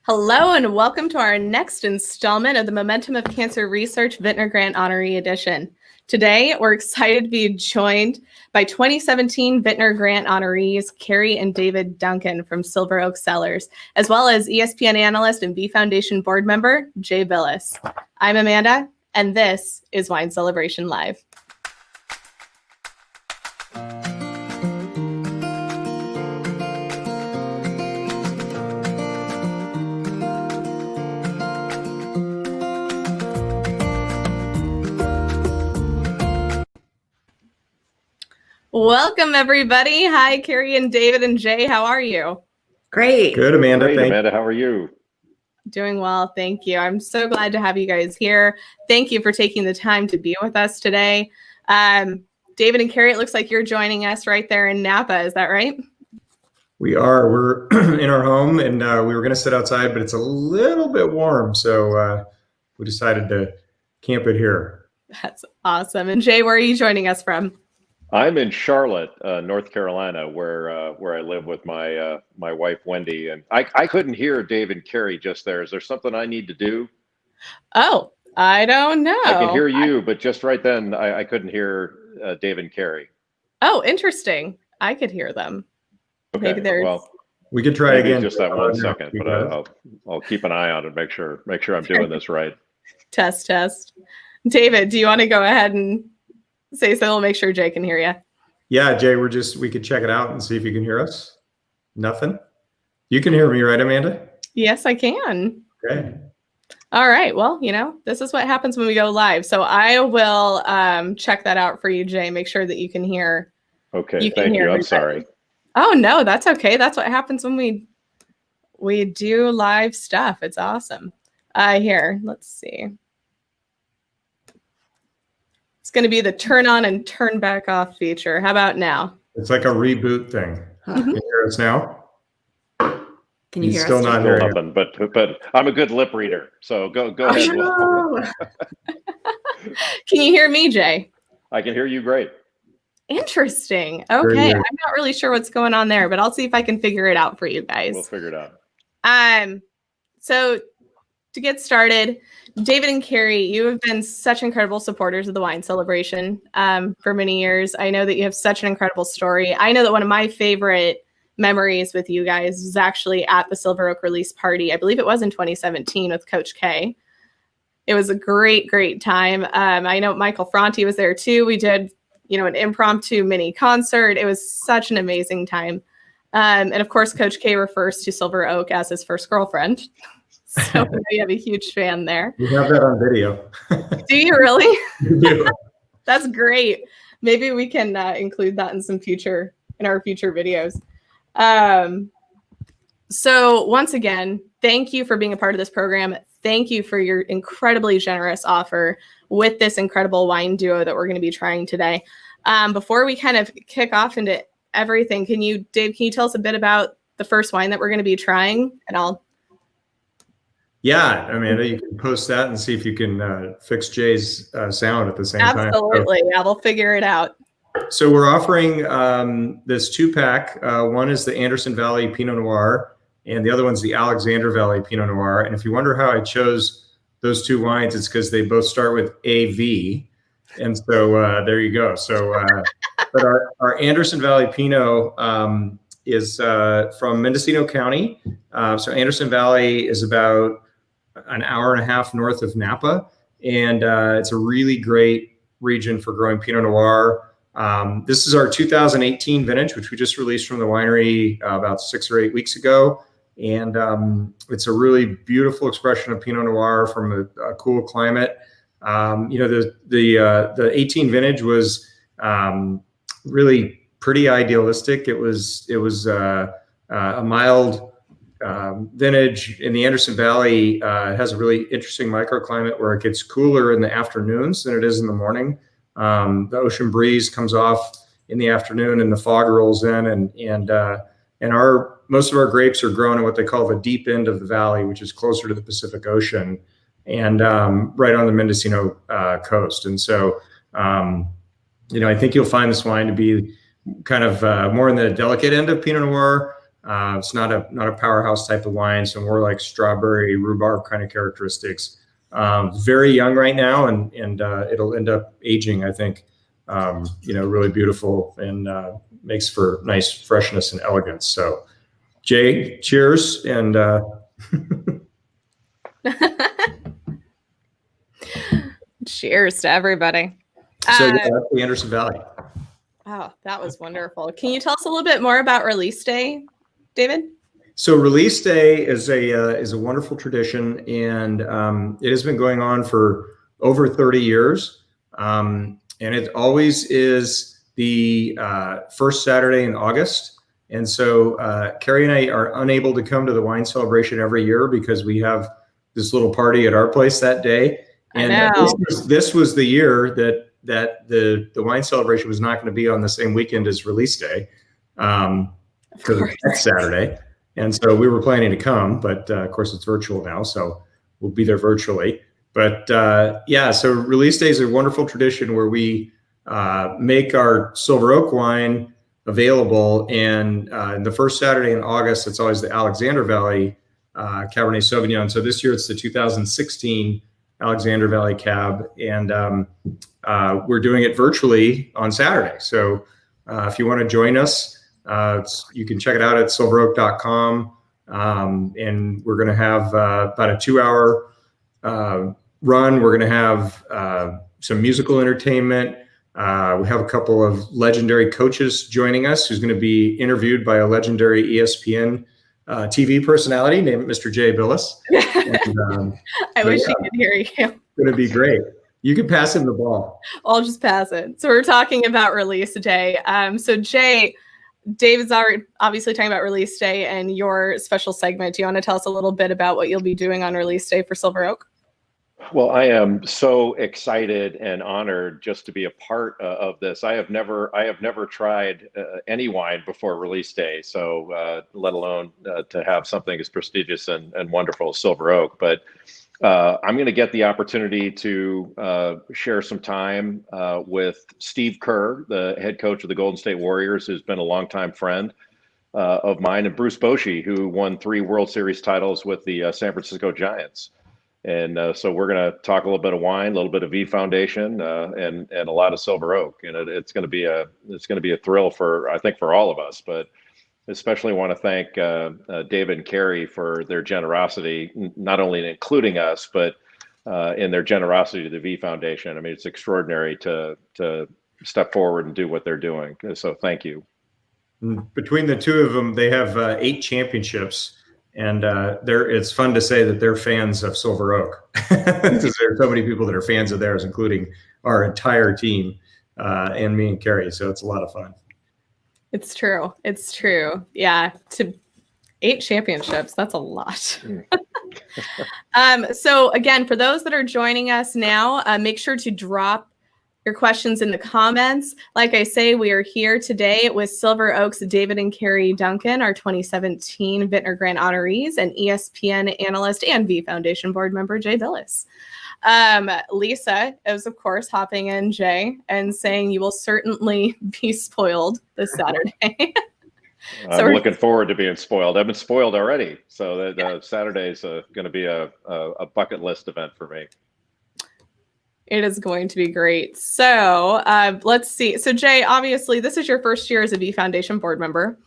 Hello and welcome to our next installment of the Momentum of Cancer Research Vintner Grant Honoree Edition. Today, we're excited to be joined by 2017 Vintner Grant honorees Kary and David Duncan from Silver Oak Cellars, as well as ESPN analyst and V Foundation board member Jay Bilas. I'm Amanda, and this is Wine Celebration Live. Welcome, everybody. Hi, Kary and David and Jay. How are you? Great. Good, Amanda. Great, Amanda. How are you? Doing well. Thank you. I'm so glad to have you guys here. Thank you for taking the time to be with us today. David and Kary, it looks like you're joining us right there in Napa. Is that right? We are. We're in our home, and we were going to sit outside, but it's a little bit warm, so we decided to camp it here. That's awesome. And Jay, where are you joining us from? I'm in Charlotte, North Carolina, where I live with my my wife Wendy, and I couldn't hear Dave and Kary just there. Is there something I need to do? Oh, I don't know. I can hear you, but just right then I couldn't hear Dave and Kary. Oh, interesting. I could hear them. Okay, Maybe there's... well, we could try again. Just that 1 second, but I'll keep an eye on it, make sure I'm doing this right. Test. David, do you want to go ahead and say so? We'll make sure Jay can hear you. Yeah, Jay, we could check it out and see if you can hear us. Nothing? You can hear me, right, Amanda? Yes, I can. Okay. All right. Well, this is what happens when we go live. So I will check that out for you, Jay. Make sure that you can hear. Okay, thank you. I'm sorry. Oh, no, that's okay. That's what happens when we do live stuff. It's awesome. Here, let's see. It's going to be the turn on and turn back off feature. How about now? It's like a reboot thing. Can you hear us now? Can you hear still us? Not Still hearing nothing, but I'm a good lip reader, so go ahead. No. Can you hear me, Jay? I can hear you great. Interesting. Okay. I'm not really sure what's going on there, but I'll see if I can figure it out for you guys. We'll figure it out. So to get started, David and Kary, you have been such incredible supporters of the wine celebration for many years. I know that you have such an incredible story. I know that one of my favorite memories with you guys was actually at the Silver Oak release party. I believe it was in 2017 with Coach K. It was a great, great time. I know Michael Franti was there too. We did, an impromptu mini concert. It was such an amazing time. And of course, Coach K refers to Silver Oak as his first girlfriend. So we have a huge fan there. We have that on video. Do you really? We do. That's great. Maybe we can include that in our future videos. So once again, thank you for being a part of this program. Thank you for your incredibly generous offer with this incredible wine duo that we're going to be trying today. Before we kind of kick off into everything, Dave, can you tell us a bit about the first wine that we're going to be trying? And Yeah, Amanda, you can post that and see if you can fix Jay's sound at the same time. Absolutely. Yeah, we'll figure it out. So we're offering this 2-pack. One is the Anderson Valley Pinot Noir, and the other one's the Alexander Valley Pinot Noir. And if you wonder how I chose those two wines, it's because they both start with AV. And so there you go. So, but our Anderson Valley Pinot is from Mendocino County. So Anderson Valley is about an hour and a half north of Napa. And it's a really great region for growing Pinot Noir. This is our 2018 vintage, which we just released from the winery about 6 or 8 weeks ago. And it's a really beautiful expression of Pinot Noir from a cool climate. The 18 vintage was really pretty idealistic. It was a mild vintage in the Anderson Valley. It has a really interesting microclimate where it gets cooler in the afternoons than it is in the morning. The ocean breeze comes off in the afternoon and the fog rolls in, and most of our grapes are grown in what they call the deep end of the valley, which is closer to the Pacific Ocean and right on the Mendocino coast. And so, I think you'll find this wine to be kind of more in the delicate end of Pinot Noir. It's not a powerhouse type of wine, so more like strawberry, rhubarb kind of characteristics. Very young right now, and it'll end up aging, I think, really beautiful, and makes for nice freshness and elegance. So, Jay, cheers, and cheers to everybody. so that's the Anderson Valley. Oh, that was wonderful. Can you tell us a little bit more about release day, David? So release day is a wonderful tradition, and it has been going on for over 30 years. And it always is the first Saturday in August. And so Kary and I are unable to come to the wine celebration every year because we have this little party at our place that day. And this was the year that the wine celebration was not going to be on the same weekend as release day, because it's next Saturday. And so we were planning to come, but of course it's virtual now, so we'll be there virtually. But so release day is a wonderful tradition where we make our Silver Oak wine available. And the first Saturday in August, it's always the Alexander Valley Cabernet Sauvignon. So this year it's the 2016 Alexander Valley Cab, and we're doing it virtually on Saturday. So if you want to join us, you can check it out at silveroak.com. And we're going to have about a 2-hour run. We're going to have some musical entertainment. We have a couple of legendary coaches joining us, who's going to be interviewed by a legendary ESPN TV personality named Mr. Jay Bilas. And, I wish he could hear you. It's going to be great. You can pass him the ball. I'll just pass it. So we're talking about release day. So Jay, David's obviously talking about release day and your special segment. Do you want to tell us a little bit about what you'll be doing on release day for Silver Oak? Well, I am so excited and honored just to be a part of this. I have never tried any wine before release day, so let alone to have something as prestigious and wonderful as Silver Oak. But I'm going to get the opportunity to share some time with Steve Kerr, the head coach of the Golden State Warriors, who's been a longtime friend of mine, and Bruce Bochy, who won 3 World Series titles with the San Francisco Giants. And so we're going to talk a little bit of wine, a little bit of V Foundation, and a lot of Silver Oak. And it's going to be a thrill for, I think, for all of us. But especially want to thank David and Kary for their generosity, not only in including us, but in their generosity to the V Foundation. I mean, it's extraordinary to step forward and do what they're doing. So thank you. Between the two of them, they have 8 championships. And it's fun to say that they're fans of Silver Oak, because there are so many people that are fans of theirs, including our entire team and me and Kary. So it's a lot of fun. It's true. It's true. Yeah. To 8 championships, that's a lot. So again, for those that are joining us now, make sure to drop your questions in the comments. Like I say, we are here today with Silver Oak's David and Kary Duncan, our 2017 Vintner Grant Honorees, and ESPN analyst and V Foundation board member Jay Bilas. Lisa is, of course, hopping in, Jay, and saying you will certainly be spoiled this Saturday. I'm looking forward to being spoiled. I've been spoiled already. So that Saturday is going to be a bucket list event for me. It is going to be great. So let's see. So Jay, obviously, this is your first year as a V Foundation board member.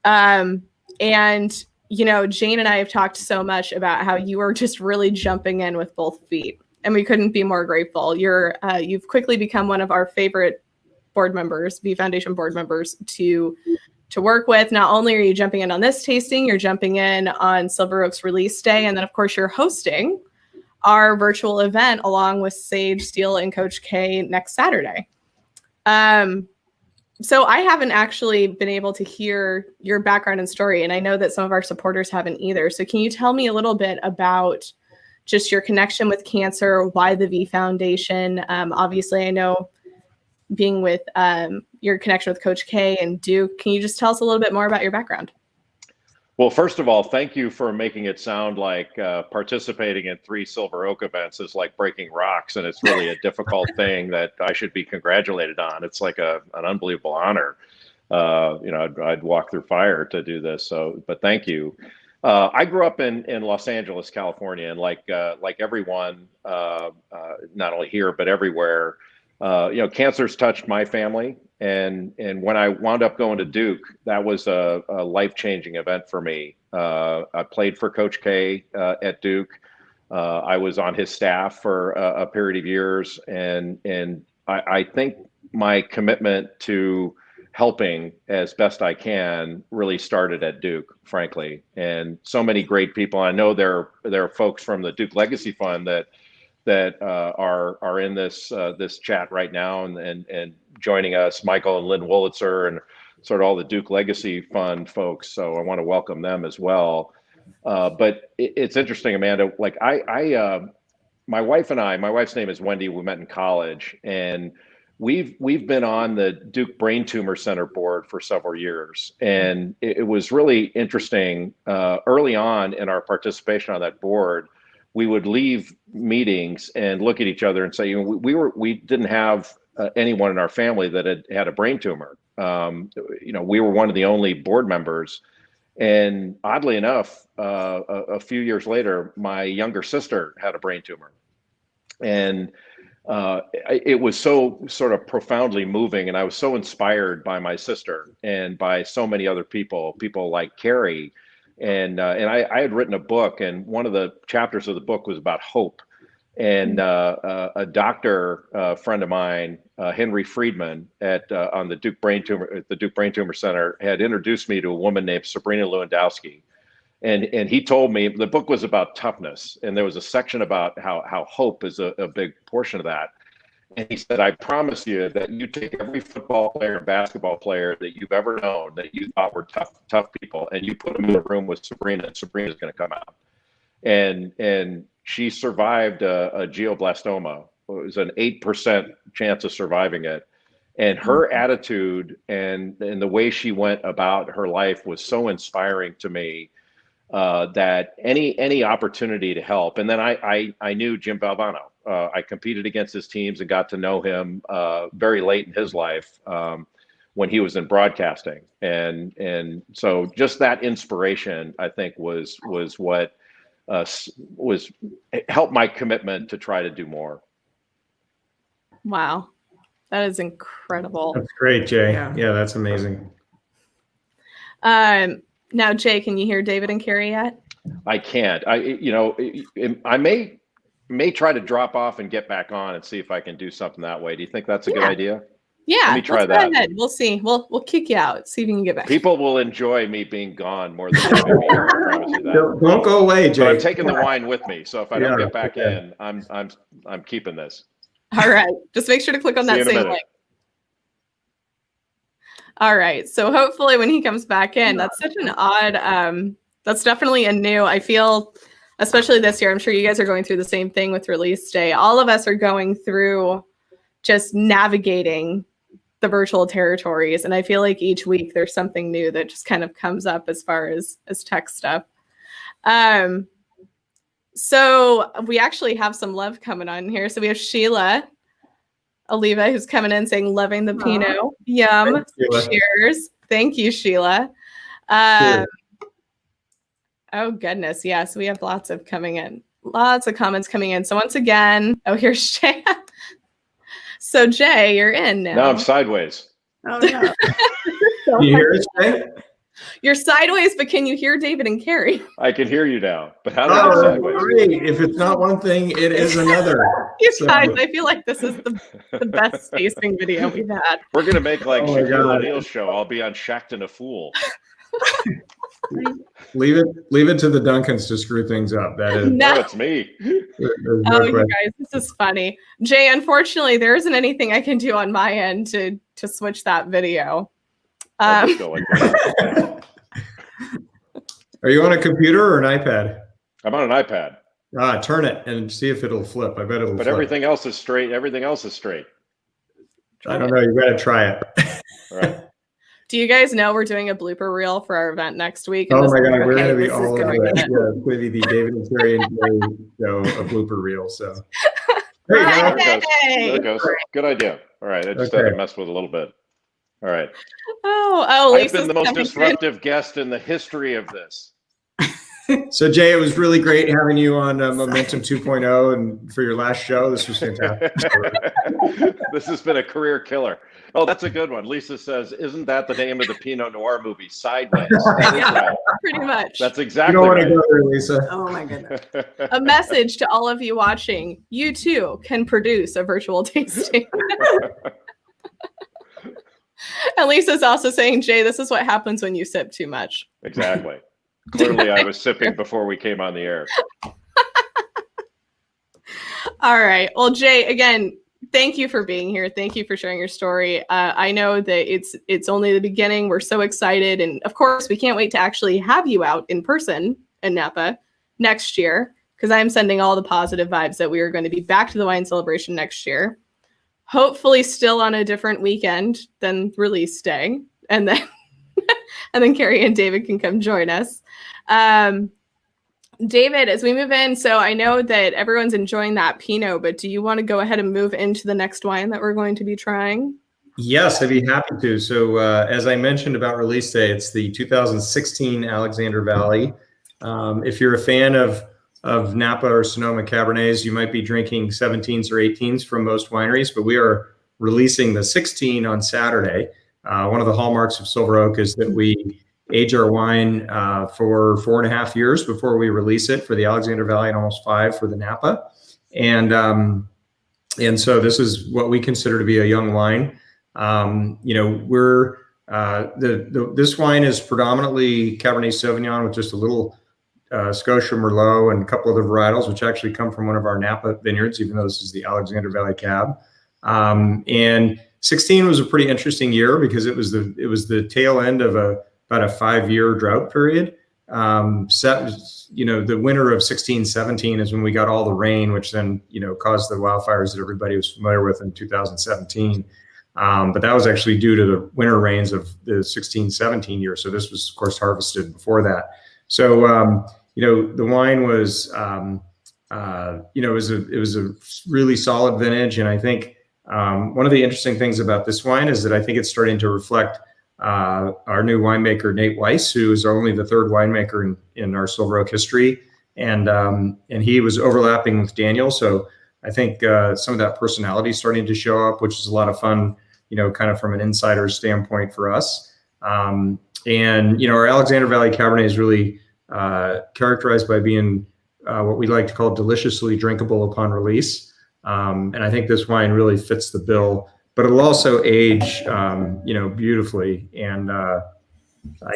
And, Jane and I have talked so much about how you are just really jumping in with both feet. And we couldn't be more grateful. You've quickly become one of our favorite board members, V Foundation board members, to work with. Not only are you jumping in on this tasting, you're jumping in on Silver Oak's release day. And then, of course, you're hosting our virtual event along with Sage Steele and Coach K next Saturday. So I haven't actually been able to hear your background and story, and I know that some of our supporters haven't either. So can you tell me a little bit about just your connection with cancer, why the V Foundation? Obviously, I know being with your connection with Coach K and Duke. Can you just tell us a little bit more about your background? Well, first of all, thank you for making it sound like participating in 3 Silver Oak events is like breaking rocks, and it's really a difficult thing that I should be congratulated on. It's like an unbelievable honor. I'd walk through fire to do this. So, but thank you. I grew up in Los Angeles, California, and like everyone, not only here but everywhere, cancer's touched my family. And when I wound up going to Duke, that was a life-changing event for me. I played for Coach K at Duke. I was on his staff for a period of years, and I think my commitment to helping as best I can really started at Duke, frankly. And so many great people. I know there are folks from the Duke Legacy Fund that are in this chat right now and joining us, Michael and Lynn Wolitzer and sort of all the Duke Legacy Fund folks. So I want to welcome them as well. But it's interesting, Amanda, like my wife's name is Wendy. We met in college, and we've been on the Duke Brain Tumor Center board for several years. And it was really interesting early on in our participation on that board. We would leave meetings and look at each other and say, we didn't have anyone in our family that had a brain tumor. We were one of the only board members. And oddly enough, a few years later, my younger sister had a brain tumor. And it was so sort of profoundly moving. And I was so inspired by my sister and by so many other people like Kary. And I had written a book, and one of the chapters of the book was about hope. And a doctor friend of mine, Henry Friedman, on the Duke Brain Tumor Center, had introduced me to a woman named Sabrina Lewandowski. And he told me the book was about toughness, and there was a section about how hope is a big portion of that. And he said, I promise you that you take every football player and basketball player that you've ever known that you thought were tough people, and you put them in a room with Sabrina, and Sabrina's going to come out. And she survived a glioblastoma. It was an 8% chance of surviving it. And her attitude and the way she went about her life was so inspiring to me that any opportunity to help. And then I knew Jim Valvano. I competed against his teams and got to know him very late in his life when he was in broadcasting. And so just that inspiration, I think, was what helped my commitment to try to do more. Wow. That is incredible. That's great, Jay. Yeah, that's amazing. Now, Jay, can you hear David and Kary yet? I can't. I may try to drop off and get back on and see if I can do something that way. Do you think that's a good idea? Yeah, let me try that. Go ahead. We'll see. We'll kick you out. See if you can get back. People will enjoy me being gone more than me. I promise you that. Don't go away, Jay. But I'm taking the wine with me, so if I don't get back in, I'm keeping this. All right. Just make sure to click on that same link. All right. So hopefully when he comes back in, that's such an odd, that's definitely a new, I feel, especially this year, I'm sure you guys are going through the same thing with release day. All of us are going through just navigating the virtual territories. And I feel like each week there's something new that just kind of comes up as far as tech stuff. So we actually have some love coming on here. So we have Sheila Oliva, who's coming in saying, loving the Pinot. Yum. Cheers. Thank you, Sheila. Oh, goodness. Yes, we have lots of comments coming in. So once again, here's Jay. So Jay, you're in now. Now I'm sideways. Oh, no. Can you hear us, Jay? You're sideways, but can you hear David and Kary? I can hear you now, but how do I go sideways? Great. If it's not one thing, it is another. You guys, I feel like this is the best tasting video we've had. We're going to make like Shaquille O'Neal's show. I'll be on Shaqtin' a Fool. Leave it to the Duncans to screw things up. That is no, it's me. You guys, this is funny. Jay, unfortunately, there isn't anything I can do on my end to switch that video. Are you on a computer or an iPad? I'm on an iPad. Turn it and see if it'll flip. I bet it'll flip. But everything else is straight. I don't know. You got to try it. All right. Do you guys know we're doing a blooper reel for our event next week? Oh my God, we're going to be all over it. Yeah, with the David and Kary and Jay show, a blooper reel. So there you go. There it goes. Good idea. All right, I just had to mess with a little bit. All right. Oh, I've Lisa's been the most coming in. disruptive guest in the history of this. So Jay, it was really great having you on Momentum 2.0 and for your last show. This was fantastic. This has been a career killer. Oh, that's a good one. Lisa says, isn't that the name of the Pinot Noir movie, Sideways? That is right. Pretty much. That's You exactly don't want right. to go there, Lisa. Oh my goodness. A message to all of you watching. You too can produce a virtual tasting. And Lisa's also saying, Jay, this is what happens when you sip too much. Exactly. Clearly, I was sipping before we came on the air. All right. Well, Jay, again, thank you for being here. Thank you for sharing your story. I know that it's only the beginning. We're so excited. And of course, we can't wait to actually have you out in person in Napa next year, because I'm sending all the positive vibes that we are going to be back to the wine celebration next year. Hopefully still on a different weekend than release day. And then and then Kary and David can come join us. David, as we move in, so I know that everyone's enjoying that Pinot, but do you want to go ahead and move into the next wine that we're going to be trying? Yes, I'd be happy to. So as I mentioned about release day, it's the 2016 Alexander Valley. If you're a fan of Napa or Sonoma Cabernets, you might be drinking 17s or 18s from most wineries, but we are releasing the 16 on Saturday. One of the hallmarks of Silver Oak is that we age our wine for 4.5 years before we release it for the Alexander Valley and almost 5 for the Napa. And so this is what we consider to be a young wine. This wine is predominantly Cabernet Sauvignon with just a little Scotia Merlot and a couple other varietals, which actually come from one of our Napa vineyards, even though this is the Alexander Valley Cab. And 16 was a pretty interesting year because it was the tail end of about a 5-year drought period. The winter of 16-17 is when we got all the rain, which then caused the wildfires that everybody was familiar with in 2017. But that was actually due to the winter rains of the 16-17 year. So this was, of course, harvested before that. So the wine was it was a really solid vintage, and I think one of the interesting things about this wine is that I think it's starting to reflect our new winemaker, Nate Weiss, who is only the 3rd winemaker in our Silver Oak history. And he was overlapping with Daniel. So I think some of that personality is starting to show up, which is a lot of fun, kind of from an insider standpoint for us. Our Alexander Valley Cabernet is really characterized by being what we like to call deliciously drinkable upon release. And I think this wine really fits the bill, but it'll also age, beautifully. And I've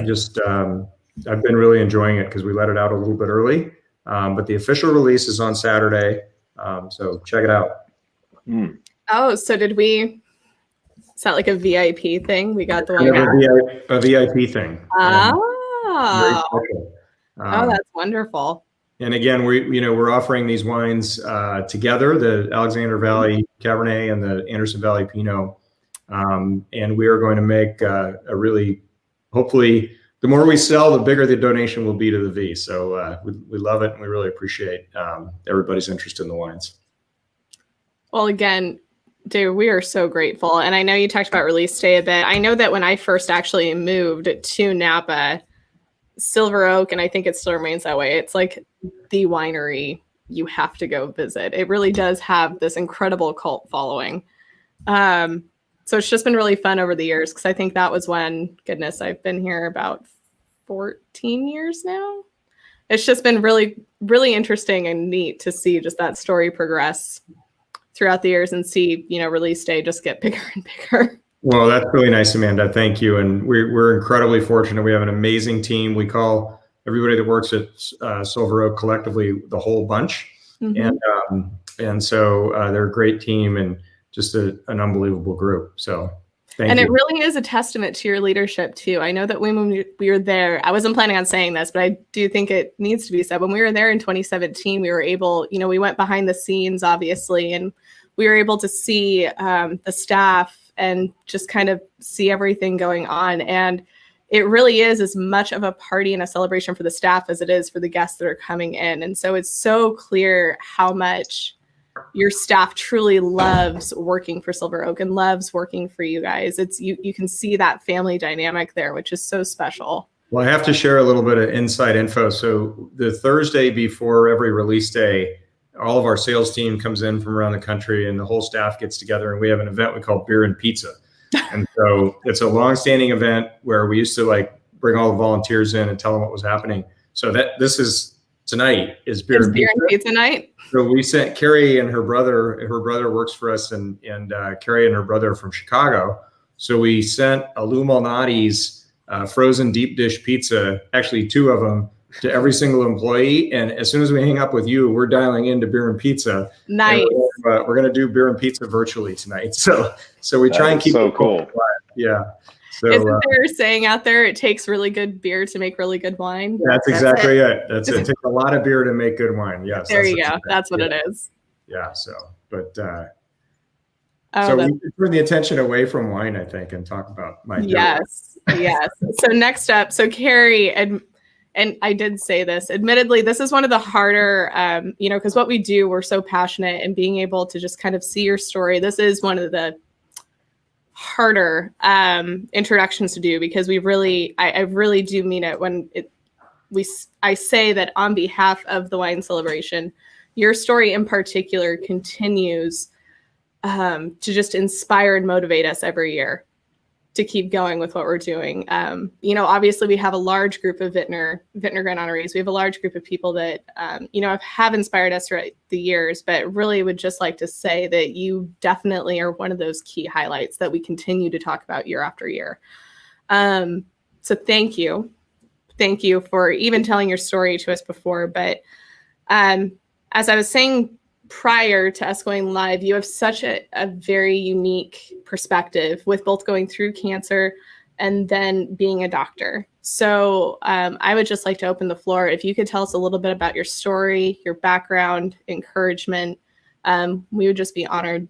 been really enjoying it because we let it out a little bit early. But the official release is on Saturday. So check it out. Mm. Oh, so is that like a VIP thing? We got the wine. A VIP thing. Oh, that's wonderful. And again, we're offering these wines together, the Alexander Valley Cabernet and the Anderson Valley Pinot. And we are going to make hopefully, the more we sell, the bigger the donation will be to the V. So we love it, and we really appreciate everybody's interest in the wines. Well, again, David, we are so grateful. And I know you talked about release day a bit. I know that when I first actually moved to Napa, Silver Oak, and I think it still remains that way, it's like the winery you have to go visit. It really does have this incredible cult following. So it's just been really fun over the years, because I think that was when, goodness, I've been here about 14 years now. It's just been really, really interesting and neat to see just that story progress throughout the years and see, release day just get bigger and bigger. Well, that's really nice, Amanda. Thank you. And we're incredibly fortunate. We have an amazing team. We call everybody that works at Silver Oak collectively the whole bunch. Mm-hmm. And so they're a great team and just an unbelievable group. So thank you. It really is a testament to your leadership too. I know that when we were there, I wasn't planning on saying this, but I do think it needs to be said. When we were there in 2017, we were able, we went behind the scenes, obviously, and we were able to see the staff and just kind of see everything going on. And it really is as much of a party and a celebration for the staff as it is for the guests that are coming in. And so it's so clear how much your staff truly loves working for Silver Oak and loves working for you guys. It's you can see that family dynamic there, which is so special. Well, I have to share a little bit of inside info. So the Thursday before every release day, all of our sales team comes in from around the country and the whole staff gets together and we have an event we call Beer and Pizza. And so it's a long-standing event where we used to like bring all the volunteers in and tell them what was happening. So this is tonight is Beer and Pizza night. So we sent Kary and her brother works for us, and Kary and her brother are from Chicago. So we sent a Lou Malnati's frozen deep dish pizza, actually 2 of them, to every single employee. And as soon as we hang up with you, we're dialing into Beer and Pizza. Nice. And we're going to do Beer and Pizza virtually tonight. So we try and keep so it cool. Yeah. So, isn't there a saying out there, it takes really good beer to make really good wine? That's exactly it. That's it. It takes a lot of beer to make good wine. Yes. There you go. That's what it is. Yeah. So, but so we can turn the attention away from wine, I think, and talk about my beer. Yes. Yes. So next up, so Kary, and I did say this, admittedly, this is one of the harder, because what we do, we're so passionate, and being able to just kind of see your story. This is one of the harder introductions to do, because I really do mean it when I say that on behalf of the wine celebration, your story in particular continues to just inspire and motivate us every year to keep going with what we're doing. Obviously we have a large group of Vintner Grand Honorees. We have a large group of people that, have inspired us throughout the years, but really would just like to say that you definitely are one of those key highlights that we continue to talk about year after year. So thank you. Thank you for even telling your story to us before. But as I was saying prior to us going live, you have such a very unique perspective with both going through cancer and then being a doctor. So I would just like to open the floor. If you could tell us a little bit about your story, your background, encouragement, we would just be honored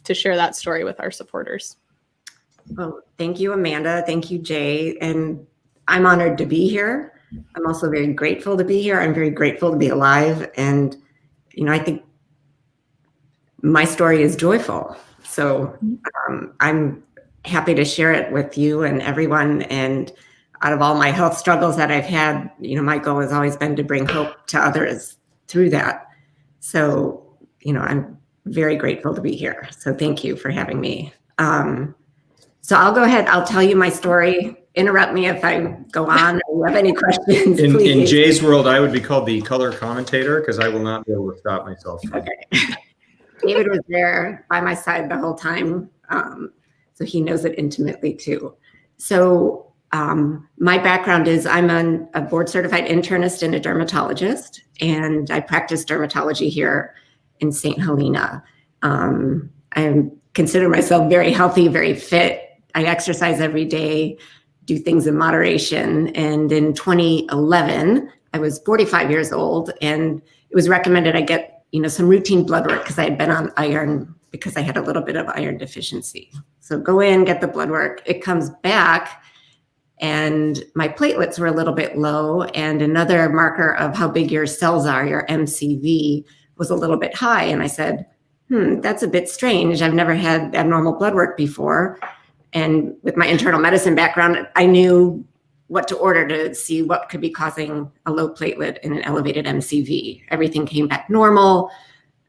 to share that story with our supporters. Well, thank you, Amanda. Thank you, Jay. And I'm honored to be here. I'm also very grateful to be here. I'm very grateful to be alive. And, I think my story is joyful. So I'm happy to share it with you and everyone. And out of all my health struggles that I've had, my goal has always been to bring hope to others through that. So, I'm very grateful to be here. So thank you for having me. So I'll go ahead. I'll tell you my story. Interrupt me if I go on or you have any questions. In Jay's world, I would be called the color commentator because I will not be able to stop myself. Okay. David was there by my side the whole time, so he knows it intimately too. So my background is I'm a board-certified internist and a dermatologist, and I practice dermatology here in St. Helena. I consider myself very healthy, very fit. I exercise every day, do things in moderation, and in 2011, I was 45 years old, and it was recommended I get some routine blood work because I had been on iron because I had a little bit of iron deficiency. So go in, get the blood work. It comes back and my platelets were a little bit low, and another marker of how big your cells are, your MCV, was a little bit high. And I said, that's a bit strange. I've never had abnormal blood work before. And with my internal medicine background, I knew what to order to see what could be causing a low platelet and an elevated MCV. Everything came back normal.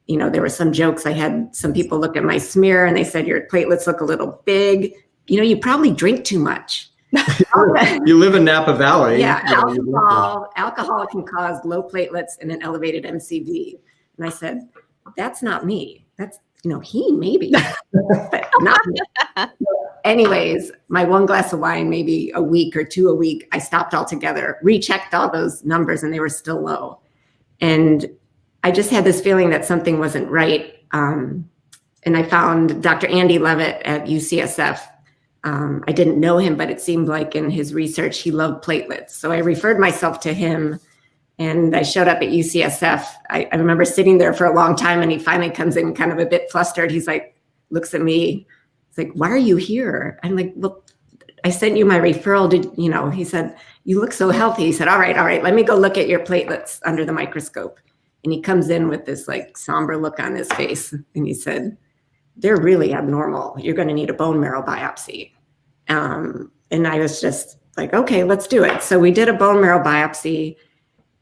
There were some jokes. I had some people look at my smear and they said, your platelets look a little big. You probably drink too much. You live in Napa Valley. Yeah, alcohol can cause low platelets and an elevated MCV. And I said, that's not me. That's, he maybe, but not me. Anyways, my 1 glass of wine, maybe a week or 2 a week, I stopped altogether, rechecked all those numbers, and they were still low. And I just had this feeling that something wasn't right. And I found Dr. Andy Levitt at UCSF. I didn't know him, but it seemed like in his research, he loved platelets. So I referred myself to him, and I showed up at UCSF. I remember sitting there for a long time, and he finally comes in kind of a bit flustered. He's like, looks at me. He's like, why are you here? I'm like, well, I sent you my referral. He said, you look so healthy. He said, all right, let me go look at your platelets under the microscope. And he comes in with this like somber look on his face. And he said, they're really abnormal. You're going to need a bone marrow biopsy. And I was just like, okay, let's do it. So we did a bone marrow biopsy,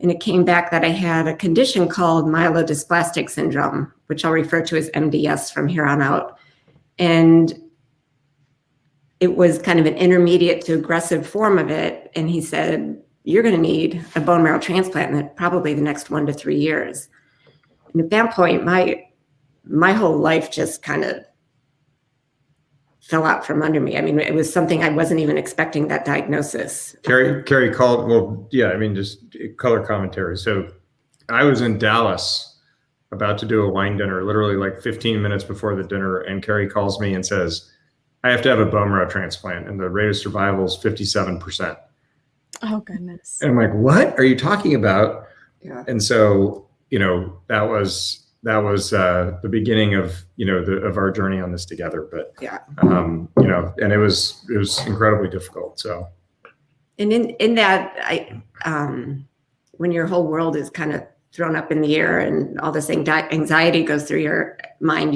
and it came back that I had a condition called myelodysplastic syndrome, which I'll refer to as MDS from here on out. And it was kind of an intermediate to aggressive form of it. And he said, you're going to need a bone marrow transplant in probably the next 1 to 3 years. And at that point, my whole life just kind of fell out from under me. I mean, it was something I wasn't even expecting, that diagnosis. Kary called, well, yeah, I mean, just color commentary. So I was in Dallas about to do a wine dinner, literally like 15 minutes before the dinner. And Kary calls me and says, I have to have a bone marrow transplant, and the rate of survival is 57%. Oh, goodness. And I'm like, what are you talking about? Yeah. And so, that was the beginning of, of our journey on this together. But, Yeah. and it was incredibly difficult. So. And in that, when your whole world is kind of thrown up in the air and all this anxiety goes through your mind,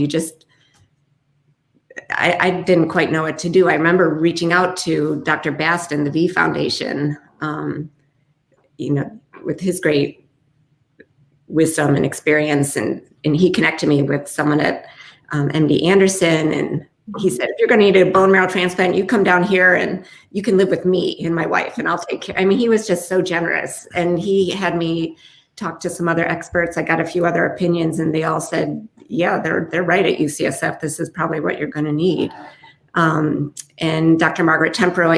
I didn't quite know what to do. I remember reaching out to Dr. Bast and the V Foundation, with his great wisdom and experience. And he connected me with someone at MD Anderson. And he said, if you're going to need a bone marrow transplant, you come down here and you can live with me and my wife, and I'll take care. I mean, he was just so generous. And he had me talk to some other experts. I got a few other opinions, and they all said, yeah, they're right at UCSF. This is probably what you're going to need. And Dr. Margaret Tempero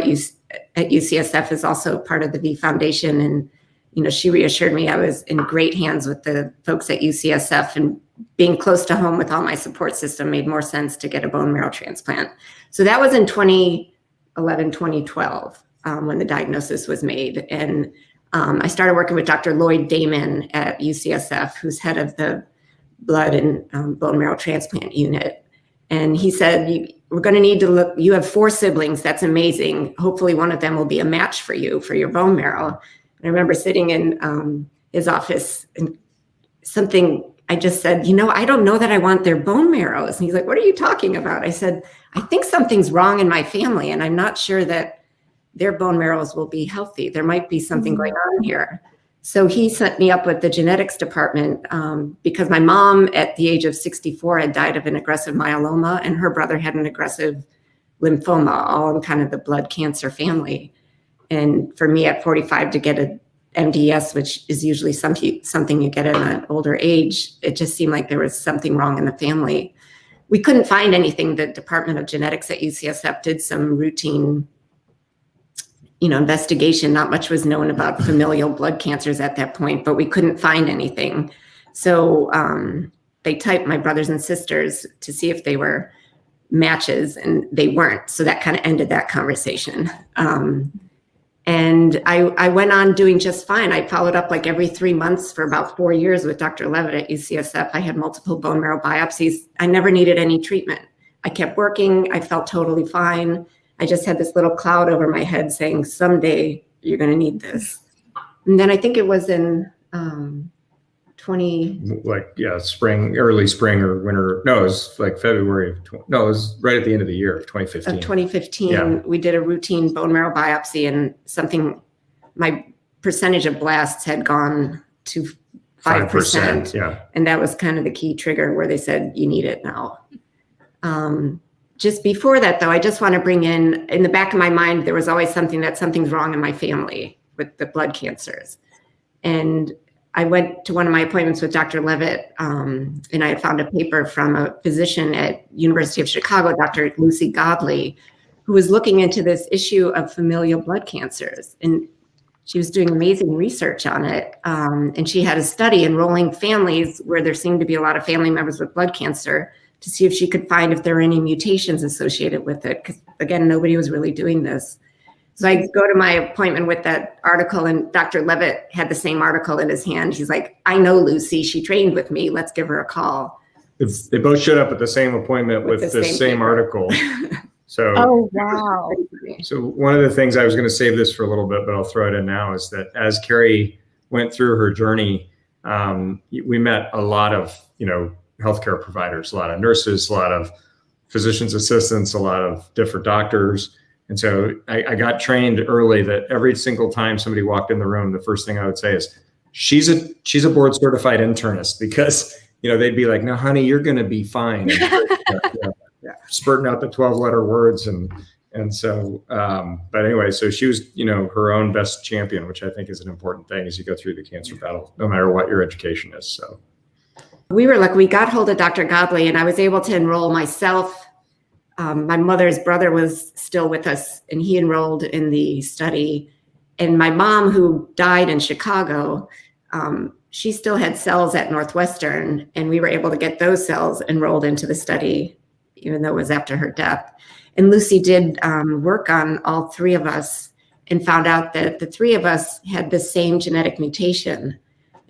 at UCSF is also part of the V Foundation. And, she reassured me I was in great hands with the folks at UCSF, and being close to home with all my support system made more sense to get a bone marrow transplant. So that was in 2011, 2012, when the diagnosis was made. And I started working with Dr. Lloyd Damon at UCSF, who's head of the blood and bone marrow transplant unit. And he said, we're going to need to look, you have 4 siblings. That's amazing. Hopefully one of them will be a match for you for your bone marrow. And I remember sitting in his office, and I just said, I don't know that I want their bone marrows. And he's like, what are you talking about? I said, I think something's wrong in my family, and I'm not sure that their bone marrows will be healthy. There might be something going on here. So he set me up with the genetics department because my mom at the age of 64 had died of an aggressive myeloma, and her brother had an aggressive lymphoma, all in kind of the blood cancer family. And for me at 45 to get an MDS, which is usually something you get at an older age, it just seemed like there was something wrong in the family. We couldn't find anything. The Department of Genetics at UCSF did some routine investigation. Not much was known about familial blood cancers at that point, but we couldn't find anything. So they typed my brothers and sisters to see if they were matches, and they weren't. So that kind of ended that conversation. And I went on doing just fine. I followed up like every 3 months for about 4 years with Dr. Levitt at UCSF. I had multiple bone marrow biopsies. I never needed any treatment. I kept working. I felt totally fine. I just had this little cloud over my head saying, someday you're going to need this. And then I think it was in spring, early spring or winter. No, it was like February of, it was right at the end of the year of 2015. Of 2015, We did a routine bone marrow biopsy, and my percentage of blasts had gone to 5%. Yeah. And that was kind of the key trigger where they said, you need it now. Just before that, though, I just want to bring in the back of my mind, there was always something's wrong in my family with the blood cancers. And I went to one of my appointments with Dr. Levitt, and I had found a paper from a physician at University of Chicago, Dr. Lucy Godley, who was looking into this issue of familial blood cancers. And she was doing amazing research on it. And she had a study enrolling families where there seemed to be a lot of family members with blood cancer to see if she could find if there were any mutations associated with it. Because again, nobody was really doing this. So I go to my appointment with that article, and Dr. Levitt had the same article in his hand. He's like, I know Lucy, she trained with me. Let's give her a call. They both showed up at the same appointment with the same article. So, oh, wow. So one of the things, I was going to save this for a little bit, but I'll throw it in now, is that as Kary went through her journey, we met a lot of, healthcare providers, a lot of nurses, a lot of physician's assistants, a lot of different doctors. And so I got trained early that every single time somebody walked in the room, the first thing I would say is, she's a board certified internist, because, they'd be like, no, honey, you're going to be fine. Spurting out the 12-letter words. And so, but anyway, so she was, her own best champion, which I think is an important thing as you go through the cancer battle, no matter what your education is. So we were lucky. We got hold of Dr. Godley, and I was able to enroll myself. My mother's brother was still with us, and he enrolled in the study. And my mom, who died in Chicago, she still had cells at Northwestern, and we were able to get those cells enrolled into the study, even though it was after her death. And Lucy did work on all three of us and found out that the three of us had the same genetic mutation.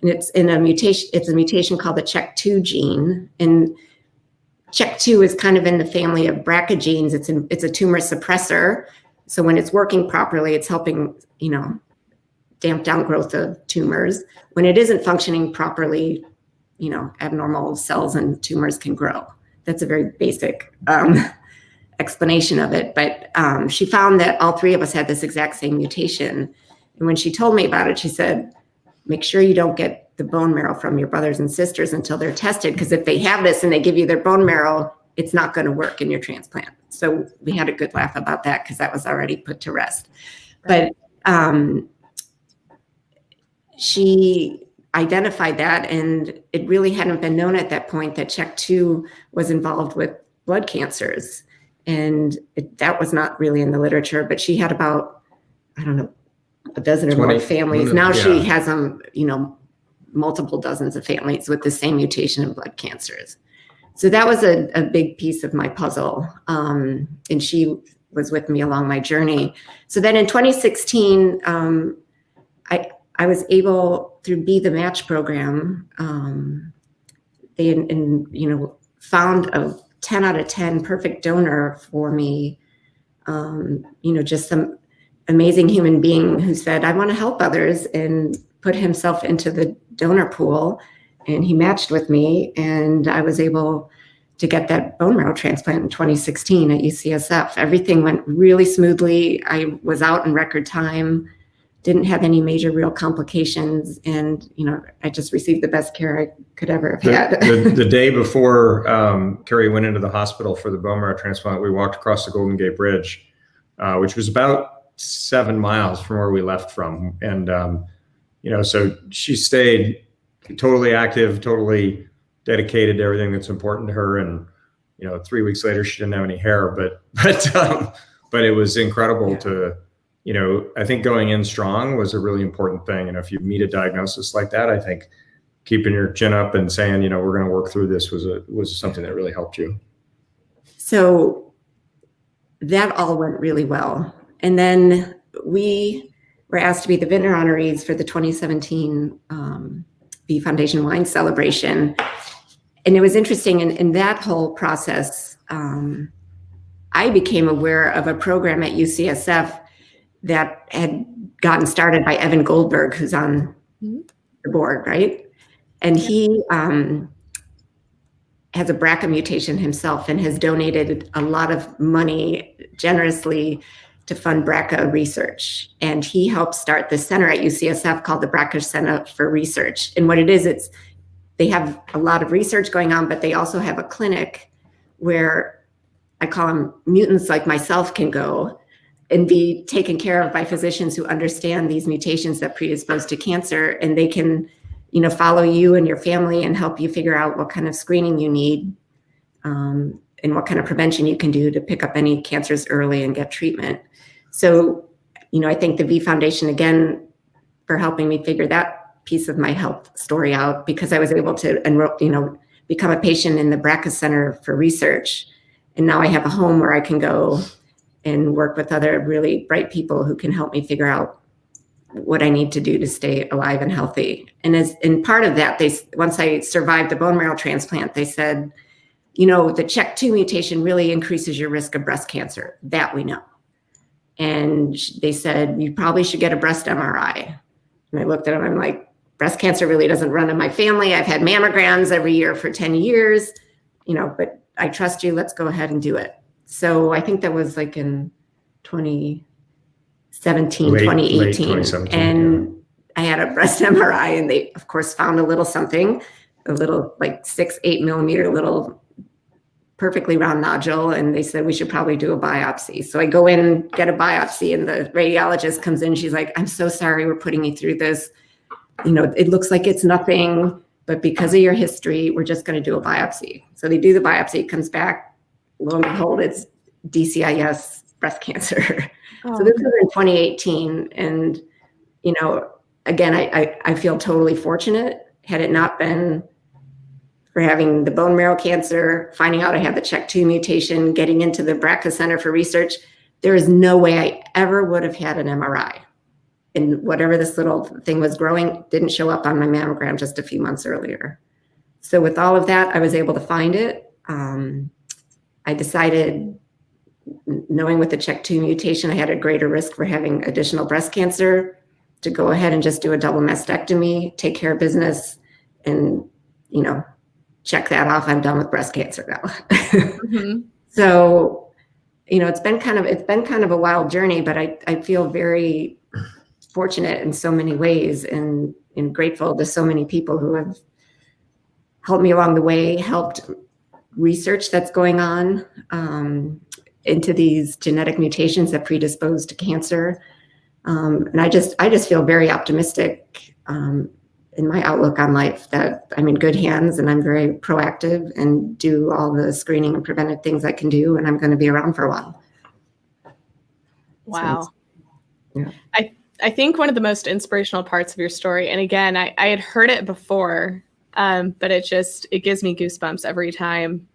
And it's a mutation called the CHEK2 gene. And CHEK2 is kind of in the family of BRCA genes. It's a tumor suppressor. So when it's working properly, it's helping, damp down growth of tumors. When it isn't functioning properly, abnormal cells and tumors can grow. That's a very basic explanation of it. But she found that all three of us had this exact same mutation. And when she told me about it, she said, make sure you don't get the bone marrow from your brothers and sisters until they're tested, because if they have this and they give you their bone marrow, it's not going to work in your transplant. So we had a good laugh about that, because that was already put to rest. But she identified that, and it really hadn't been known at that point that CHEK2 was involved with blood cancers. And that was not really in the literature, but she had about, a dozen or more families. Now she has multiple dozens of families with the same mutation in blood cancers. So that was a big piece of my puzzle. And she was with me along my journey. So then in 2016, I was able, through Be the Match program, they found a 10 out of 10 perfect donor for me. Just some amazing human being who said, I want to help others, and put himself into the donor pool. And he matched with me, and I was able to get that bone marrow transplant in 2016 at UCSF. Everything went really smoothly. I was out in record time, didn't have any major real complications. And, I just received the best care I could ever have had. The day before Kary went into the hospital for the bone marrow transplant, we walked across the Golden Gate Bridge, which was about 7 miles from where we left from. And, so she stayed totally active, totally dedicated to everything that's important to her. And, 3 weeks later, she didn't have any hair, but it was incredible to, I think going in strong was a really important thing. And if you meet a diagnosis like that, I think keeping your chin up and saying, we're going to work through this was something that really helped you. So that all went really well. And then we were asked to be the Vintner Honorees for the 2017 B Foundation Wine Celebration. And it was interesting in that whole process, I became aware of a program at UCSF that had gotten started by Evan Goldberg, who's on the board, right? And he has a BRCA mutation himself and has donated a lot of money generously to fund BRCA research. And he helped start this center at UCSF called the BRCA Center for Research. And what it is, they have a lot of research going on, but they also have a clinic where I call them mutants like myself can go and be taken care of by physicians who understand these mutations that predispose to cancer. And they can, follow you and your family and help you figure out what kind of screening you need and what kind of prevention you can do to pick up any cancers early and get treatment. So, I thank the V Foundation again for helping me figure that piece of my health story out, because I was able to enroll, become a patient in the BRCA Center for Research. And now I have a home where I can go and work with other really bright people who can help me figure out what I need to do to stay alive and healthy. And in part of that, once I survived the bone marrow transplant, they said, the CHEK2 mutation really increases your risk of breast cancer. That we know. And they said, you probably should get a breast MRI. And I looked at them, I'm like, breast cancer really doesn't run in my family. I've had mammograms every year for 10 years, but I trust you. Let's go ahead and do it. So I think that was like in 2017, Late 2018. 2017, and I had a breast MRI, and they, of course, found a little something, a little like 6-8 millimeter little perfectly round nodule. And they said we should probably do a biopsy. So I go in, get a biopsy, and the radiologist comes in. She's like, I'm so sorry we're putting you through this. It looks like it's nothing, but because of your history, we're just going to do a biopsy. So they do the biopsy, it comes back, lo and behold, it's DCIS breast cancer. Oh, So this was in 2018. And, again, I feel totally fortunate. Had it not been for having the bone marrow cancer, finding out I had the CHEK2 mutation, getting into the BRCA Center for Research, there is no way I ever would have had an MRI. And whatever this little thing was growing didn't show up on my mammogram just a few months earlier. So with all of that, I was able to find it. I decided, knowing with the CHEK2 mutation, I had a greater risk for having additional breast cancer, to go ahead and just do a double mastectomy, take care of business, and, check that off. I'm done with breast cancer now. Mm-hmm. So, it's been kind of a wild journey, but I feel very fortunate in so many ways, and grateful to so many people who have helped me along the way, helped research that's going on into these genetic mutations that predispose to cancer. And I just feel very optimistic in my outlook on life, that I'm in good hands, and I'm very proactive and do all the screening and preventive things I can do, and I'm going to be around for a while. Wow. So, yeah. I think one of the most inspirational parts of your story, and again, I had heard it before, but it gives me goosebumps every time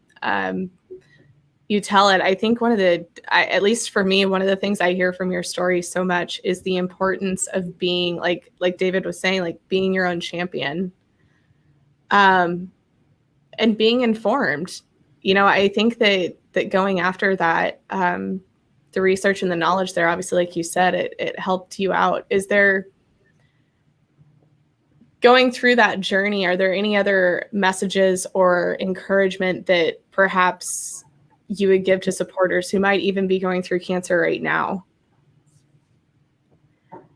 you tell it. I think at least for me, one of the things I hear from your story so much is the importance of being, like David was saying, like being your own champion, and being informed. I think that going after that, the research and the knowledge there, obviously, like you said, it helped you out. Is there, going through that journey, are there any other messages or encouragement that perhaps you would give to supporters who might even be going through cancer right now?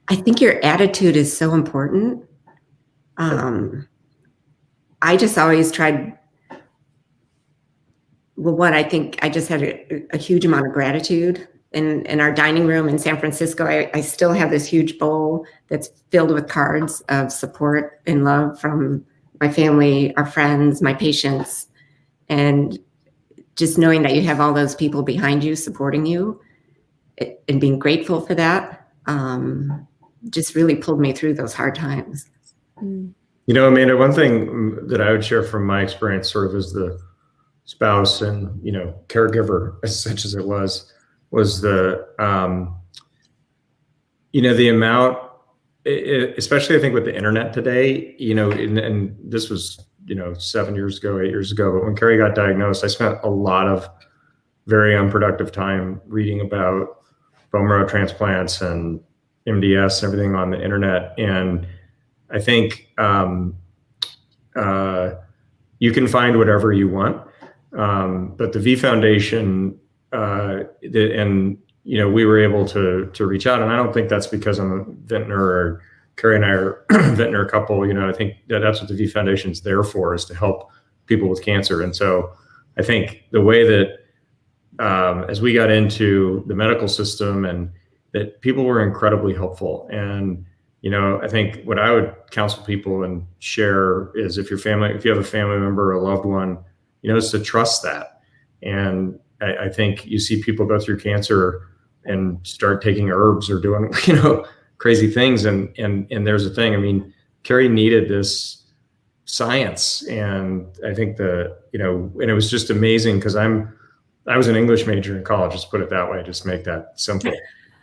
I think your attitude is so important. I just always tried, I think I just had a huge amount of gratitude. In our dining room in San Francisco, I still have this huge bowl that's filled with cards of support and love from my family, our friends, my patients. And just knowing that you have all those people behind you supporting you, and being grateful for that, just really pulled me through those hard times. Amanda, one thing that I would share from my experience, sort of as the spouse and, caregiver, as such as it was the, the amount, especially I think with the internet today, and this was, 7 years ago, 8 years ago, but when Kary got diagnosed, I spent a lot of very unproductive time reading about bone marrow transplants and MDS and everything on the internet. And I think you can find whatever you want, but the V Foundation, and we were able to reach out, and I don't think that's because I'm a Vintner, or Kary and I are Vintner couple. I think that's what the V Foundation's there for, is to help people with cancer. And so I think the way that as we got into the medical system, and that people were incredibly helpful. And I think what I would counsel people and share is, if you have a family member or a loved one, is to trust that. And I think you see people go through cancer and start taking herbs or doing, crazy things. And there's a thing, Kary needed this science. And I think and it was just amazing, because I was an English major in college, just put it that way, just make that simple.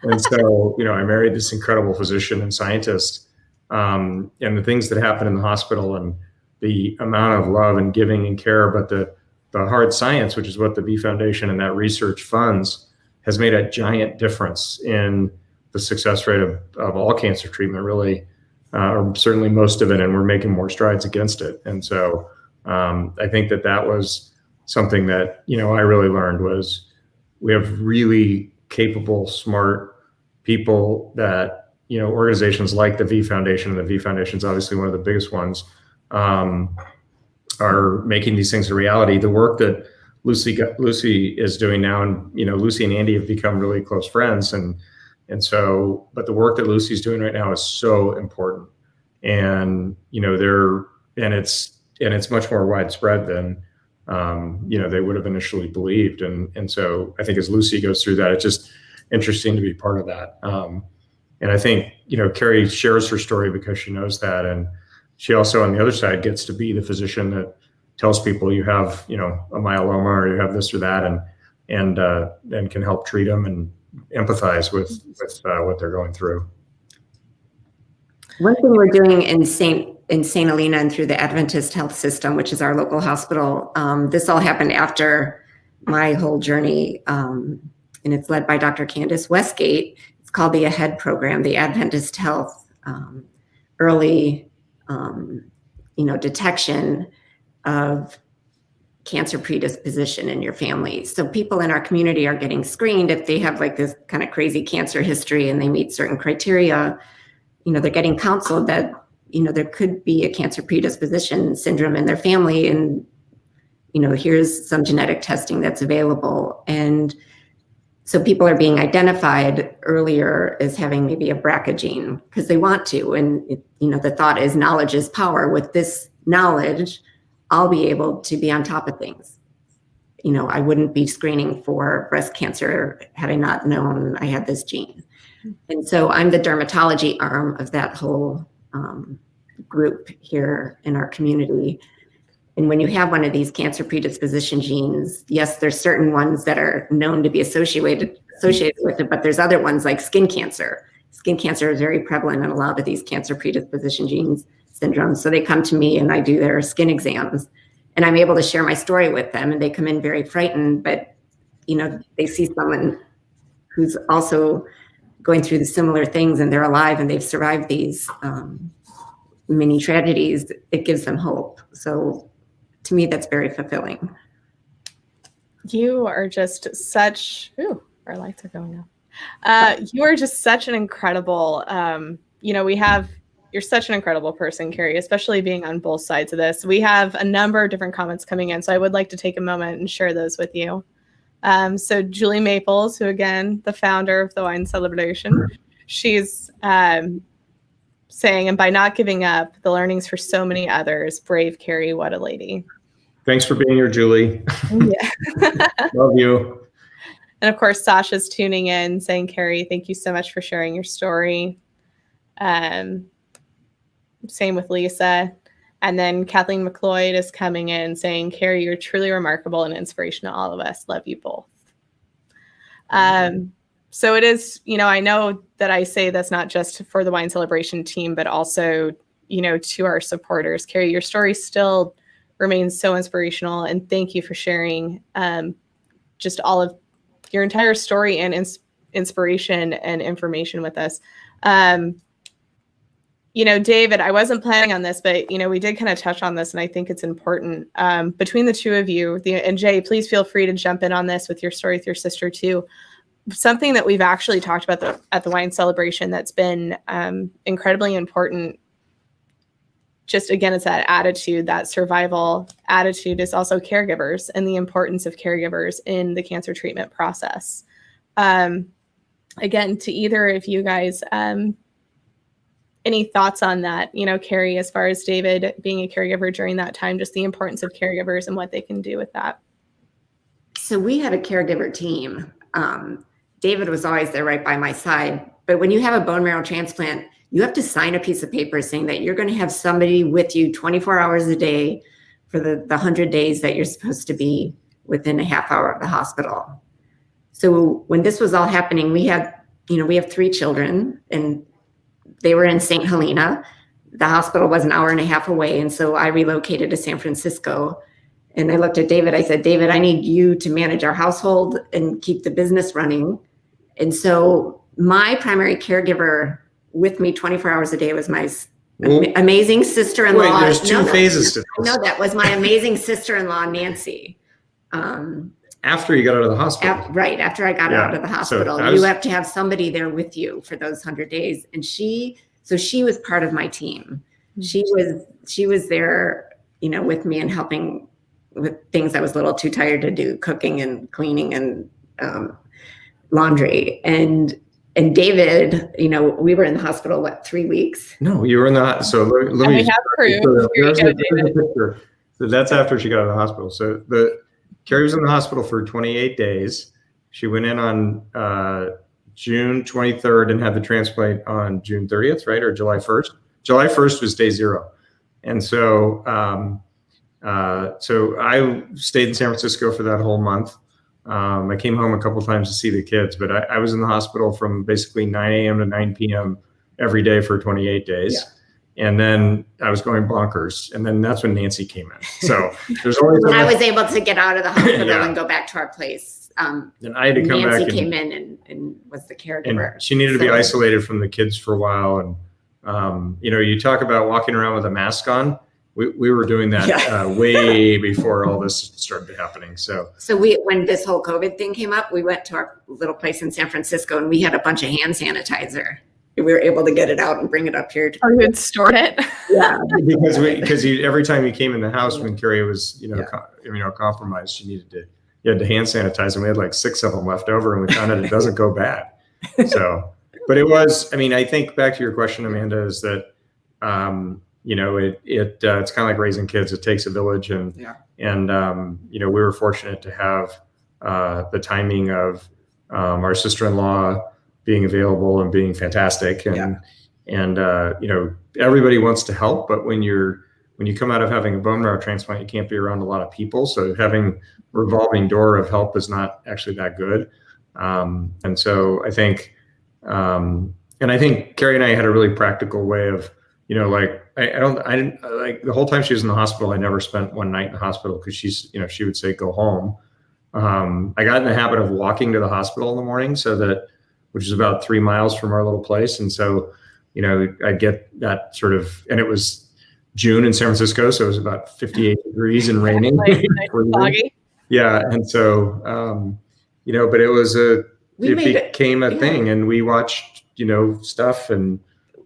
And so, I married this incredible physician and scientist, and the things that happen in the hospital, and the amount of love and giving and care, but the hard science, which is what the V Foundation and that research funds, has made a giant difference in the success rate of all cancer treatment, really. or certainly most of it, and we're making more strides against it. And so I think that was something that, I really learned was we have really capable, smart people that, organizations like the V Foundation, and the V Foundation is obviously one of the biggest ones, are making these things a reality. The work that Lucy is doing now, and Lucy and Andy have become really close friends, and so, but the work that Lucy's doing right now is so important, and it's much more widespread than they would have initially believed, and so I think as Lucy goes through that, it's just interesting to be part of that. And I think Kary shares her story because she knows that, and she also on the other side gets to be the physician that tells people you have a myeloma or you have this or that, and can help treat them and empathize with what they're going through. One thing we're doing in St. Helena and through the Adventist Health System, which is our local hospital, this all happened after my whole journey, and it's led by Dr. Candace Westgate. It's called the AHEAD program, the Adventist Health Early detection of cancer predisposition in your family. So people in our community are getting screened if they have like this kind of crazy cancer history and they meet certain criteria. They're getting counseled that there could be a cancer predisposition syndrome in their family, and here's some genetic testing that's available. And so people are being identified earlier as having maybe a BRCA gene because they want to. And the thought is knowledge is power. With this knowledge, I'll be able to be on top of things. I wouldn't be screening for breast cancer had I not known I had this gene. And so I'm the dermatology arm of that whole group here in our community. And when you have one of these cancer predisposition genes, yes, there's certain ones that are known to be associated with it, but there's other ones like skin cancer. Skin cancer is very prevalent in a lot of these cancer predisposition genes syndromes. So they come to me and I do their skin exams, and I'm able to share my story with them, and they come in very frightened, but they see someone who's also going through the similar things and they're alive and they've survived these many tragedies. It gives them hope. So to me, that's very fulfilling. You are just such, our lights are going up. You are just such an incredible, you're such an incredible person, Kary, especially being on both sides of this. We have a number of different comments coming in, so I would like to take a moment and share those with you. So Julie Maples, who again, the founder of the Wine Celebration, she's saying, and by not giving up, the learnings for so many others. Brave Kary, what a lady. Thanks for being here, Julie. Yeah. Love you. And of course, Sasha's tuning in saying, Kary, thank you so much for sharing your story. Same with Lisa. And then Kathleen McLeod is coming in saying, Kary, you're truly remarkable and inspiration to all of us. Love you both. So it is, I know that I say this not just for the Wine Celebration team, but also, to our supporters. Kary, your story still remains so inspirational. And thank you for sharing just all of your entire story and inspiration and information with us. David, I wasn't planning on this, but, we did kind of touch on this, and I think it's important. Between the two of you, and Jay, please feel free to jump in on this with your story with your sister too. Something that we've actually talked about at the Wine Celebration that's been incredibly important. Just again, it's that attitude, that survival attitude, is also caregivers and the importance of caregivers in the cancer treatment process. Again, to either of you guys, any thoughts on that? Kary, as far as David being a caregiver during that time, just the importance of caregivers and what they can do with that. So we had a caregiver team. David was always there right by my side. But when you have a bone marrow transplant, you have to sign a piece of paper saying that you're going to have somebody with you 24 hours a day for the 100 days that you're supposed to be within a half hour of the hospital. So when this was all happening, we have 3 children, and they were in St. Helena. The hospital was an hour and a half away. And so I relocated to San Francisco. And I looked at David. I said, David, I need you to manage our household and keep the business running. And so my primary caregiver with me 24 hours a day was my Well, amazing sister-in-law. wait, there's two phases to this. No, that was my amazing sister-in-law, Nancy. After you got out of the hospital. Right after I got out of the hospital, you have to have somebody there with you for those 100 days. And she was part of my team. She was there, with me and helping with things I was a little too tired to do, cooking and cleaning and laundry. And David, we were in the hospital, 3 weeks? No, you were in the, so let me. We have proof. Here's a picture. So that's after she got out of the hospital. So Kary was in the hospital for 28 days. She went in on June 23rd and had the transplant on June 30th, right? Or July 1st. July 1st was day 0. And so, so I stayed in San Francisco for that whole month. I came home a couple times to see the kids, but I was in the hospital from basically 9 a.m. to 9 p.m. every day for 28 days. Yeah. And then I was going bonkers. And then that's when Nancy came in. So there's always when I was able to get out of the hospital and go back to our place. Then I had to come back. Nancy came in and was the caregiver. And she needed to be isolated from the kids for a while. And, you talk about walking around with a mask on. We were doing that way before all this started happening. So when this whole COVID thing came up, we went to our little place in San Francisco and we had a bunch of hand sanitizer. We were able to get it out and bring it up here. You had stored it? Yeah. because every time you came in the house when Kary was, compromised, you had to hand sanitize, and we had like 6 of them left over, and we found out it doesn't go bad. So, but it was, I think back to your question, Amanda, is that, it's kind of like raising kids. It takes a village, and we were fortunate to have the timing of our sister-in-law being available and being fantastic, and everybody wants to help, but when you come out of having a bone marrow transplant, you can't be around a lot of people. So having revolving door of help is not actually that good, and so I think, Kary and I had a really practical way of. I didn't like the whole time she was in the hospital. I never spent one night in the hospital because she would say, go home. I got in the habit of walking to the hospital in the morning which is about 3 miles from our little place. And so, I get that sort of, and it was June in San Francisco. So it was about 58 degrees and raining. Nice foggy. Yeah. And so, but it became a thing, and we watched, stuff and,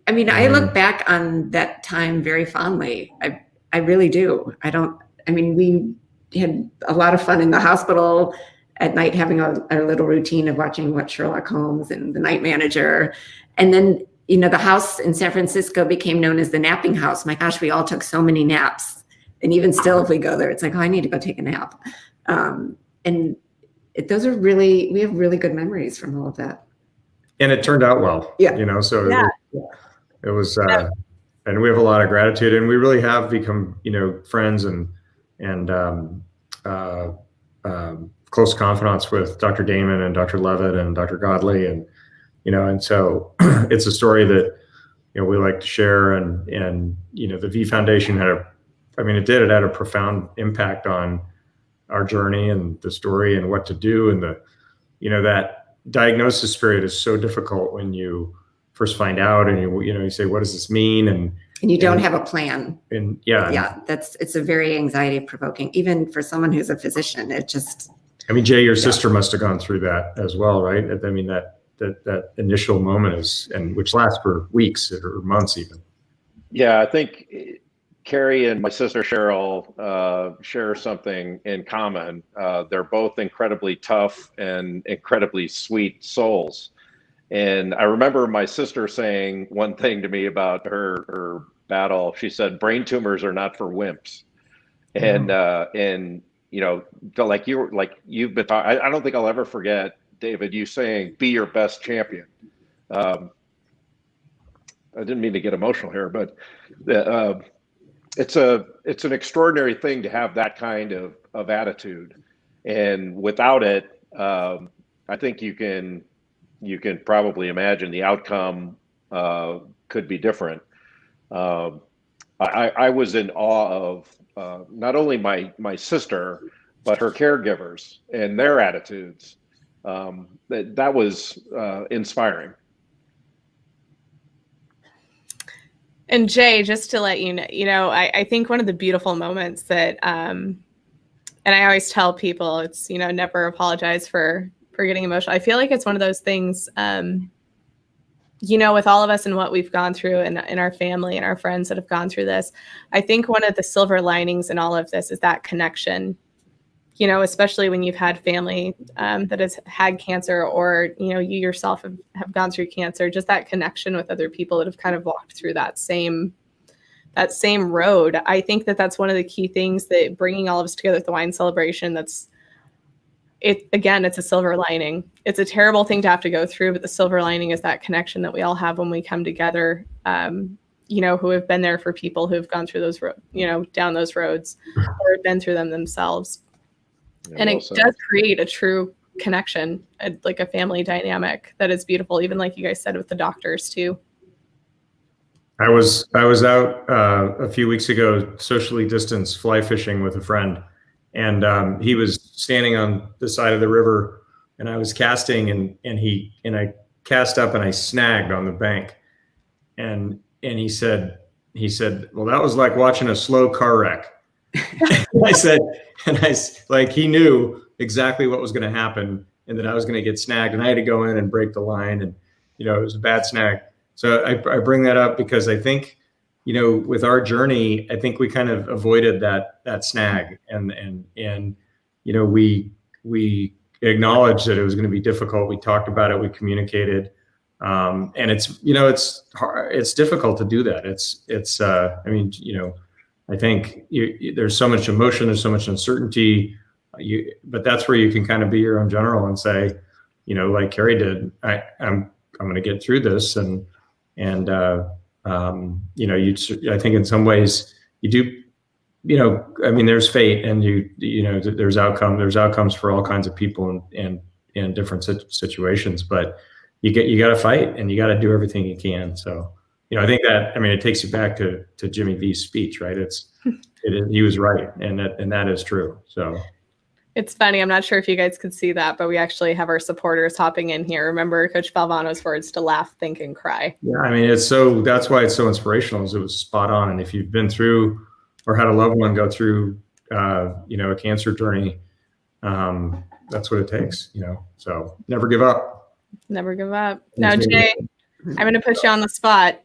I look back on that time very fondly. I really do. We had a lot of fun in the hospital at night, having a little routine of watching Sherlock Holmes and The Night Manager. And then, the house in San Francisco became known as the napping house. My gosh, we all took so many naps. And even still, if we go there, it's like, oh, I need to go take a nap. We have really good memories from all of that. And it turned out well. Yeah. It was, and we have a lot of gratitude, and we really have become, friends and close confidants with Dr. Damon and Dr. Levitt and Dr. Godley, and so it's a story that we like to share, and the V Foundation had it had a profound impact on our journey and the story and what to do, and that diagnosis period is so difficult when you first find out, and you say, what does this mean? And you don't have a plan. And it's a very anxiety provoking, even for someone who's a physician. It just, Jay, your sister must have gone through that as well, right? That initial moment which lasts for weeks or months even. Yeah, I think Kary and my sister Cheryl share something in common. They're both incredibly tough and incredibly sweet souls. And I remember my sister saying one thing to me about her battle. She said, brain tumors are not for wimps. And you've been talking, I don't think I'll ever forget, David, you saying, be your best champion. I didn't mean to get emotional here, but it's an extraordinary thing to have that kind of attitude. And without it, I think you can probably imagine the outcome could be different. I was in awe of not only my sister, but her caregivers and their attitudes. That was inspiring. And Jay, just to let you know, I think one of the beautiful moments that, and I always tell people, it's, never apologize for getting emotional. I feel like it's one of those things, with all of us and what we've gone through and in our family and our friends that have gone through this, I think one of the silver linings in all of this is that connection, especially when you've had family that has had cancer, or, you yourself have gone through cancer, just that connection with other people that have kind of walked through that same road. I think that that's one of the key things that bringing all of us together at the wine celebration, it's a silver lining. It's a terrible thing to have to go through, but the silver lining is that connection that we all have when we come together, who have been there for people who have gone through those down those roads or been through them themselves. Yeah, and it does create a true connection, like a family dynamic that is beautiful, even like you guys said with the doctors too. I was out a few weeks ago, socially distanced fly fishing with a friend, and he was standing on the side of the river, and I was casting, and I cast up and I snagged on the bank, and he said, well, that was like watching a slow car wreck. I said, like, he knew exactly what was going to happen and that I was going to get snagged, and I had to go in and break the line, and it was a bad snag. So I bring that up because I think, with our journey, I think we kind of avoided that snag, and we acknowledged that it was going to be difficult. We talked about it, we communicated, and it's hard, it's difficult to do that. I think there's so much emotion, there's so much uncertainty, but that's where you can kind of be your own general and say, like Kary did, I'm going to get through this, and I think in some ways you do, there's fate, and there's outcomes for all kinds of people in different situations, but you got to fight, and you got to do everything you can. So, I think that, it takes you back to Jimmy V's speech, right? He was right. And that is true. So. It's funny. I'm not sure if you guys could see that, but we actually have our supporters hopping in here. Remember Coach Valvano's words to laugh, think, and cry. Yeah, that's why it's so inspirational, is it was spot on. And if you've been through or had a loved one go through, a cancer journey, that's what it takes, so never give up. Never give up. Now, Jay, I'm going to put you on the spot.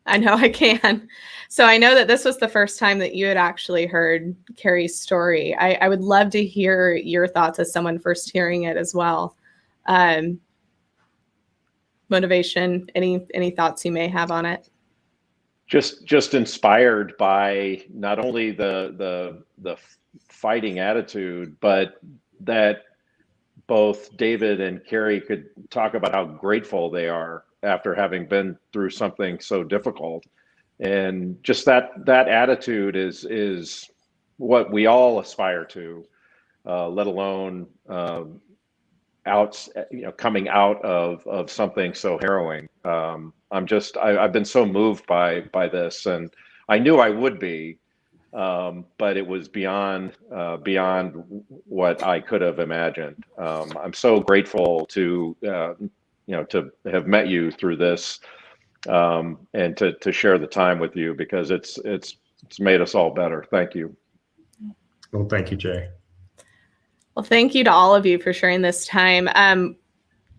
I know I can. So I know that this was the first time that you had actually heard Kary's story. I would love to hear your thoughts as someone first hearing it as well. Motivation, any thoughts you may have on it? Just inspired by not only the fighting attitude, but that both David and Kary could talk about how grateful they are after having been through something so difficult. And just that attitude is what we all aspire to, let alone coming out of something so harrowing. I've been so moved by this, and I knew I would be, but it was beyond what I could have imagined. I'm so grateful to have met you through this, and to share the time with you, because it's made us all better. Thank you. Well, thank you, Jay. Well, thank you to all of you for sharing this time.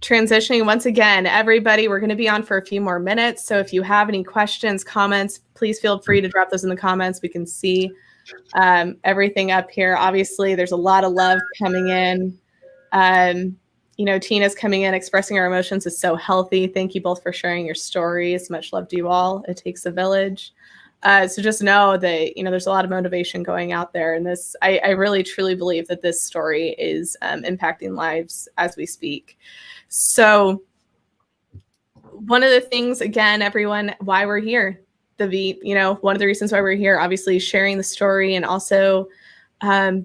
Transitioning once again, everybody, we're going to be on for a few more minutes. So if you have any questions, comments, please feel free to drop those in the comments. We can see everything up here. Obviously, there's a lot of love coming in. Tina's coming in, expressing our emotions is so healthy. Thank you both for sharing your stories. Much love to you all. It takes a village. So just know that, there's a lot of motivation going out there. And this, I really, truly believe that this story is impacting lives as we speak. So one of the things, again, everyone, why we're here, one of the reasons why we're here, obviously sharing the story, and also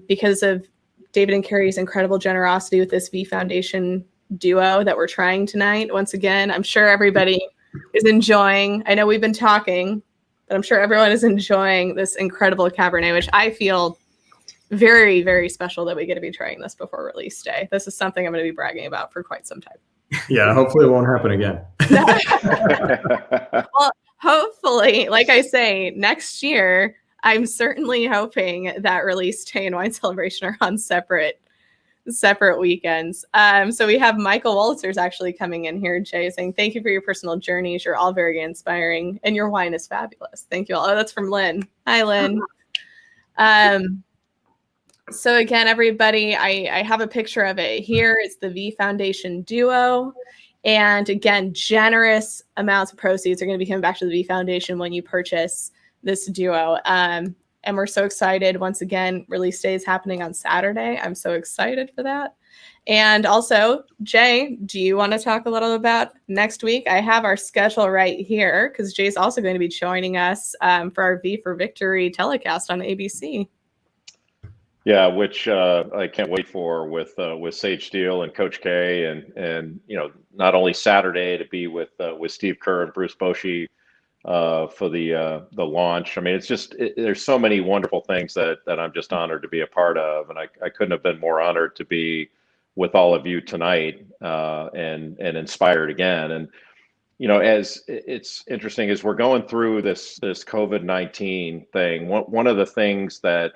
because of David and Kary's incredible generosity with this V Foundation duo that we're trying tonight. Once again, I'm sure everybody is enjoying. I know we've been talking, but I'm sure everyone is enjoying this incredible Cabernet, which I feel very, very special that we get to be trying this before release day. This is something I'm going to be bragging about for quite some time. Yeah, hopefully it won't happen again. Well, hopefully, like I say, next year, I'm certainly hoping that release day and wine celebration are on separate weekends. So we have Michael Waltzer's actually coming in here, Jay, saying, thank you for your personal journeys. You're all very inspiring and your wine is fabulous. Thank you all. Oh, that's from Lynn. Hi, Lynn. So again, everybody, I have a picture of it here. It's the V Foundation Duo. And again, generous amounts of proceeds are going to be coming back to the V Foundation when you purchase this duo. And we're so excited. Once again, release day is happening on Saturday. I'm so excited for that. And also, Jay, do you want to talk a little about next week? I have our schedule right here because Jay's also going to be joining us for our V for Victory telecast on ABC. Yeah, which I can't wait for with Sage Steele and Coach K, and not only Saturday to be with Steve Kerr and Bruce Bochy for the launch. I mean, it's just there's so many wonderful things that I'm just honored to be a part of, and I couldn't have been more honored to be with all of you tonight and inspired again. And as it's interesting as we're going through this COVID-19 thing, one of the things that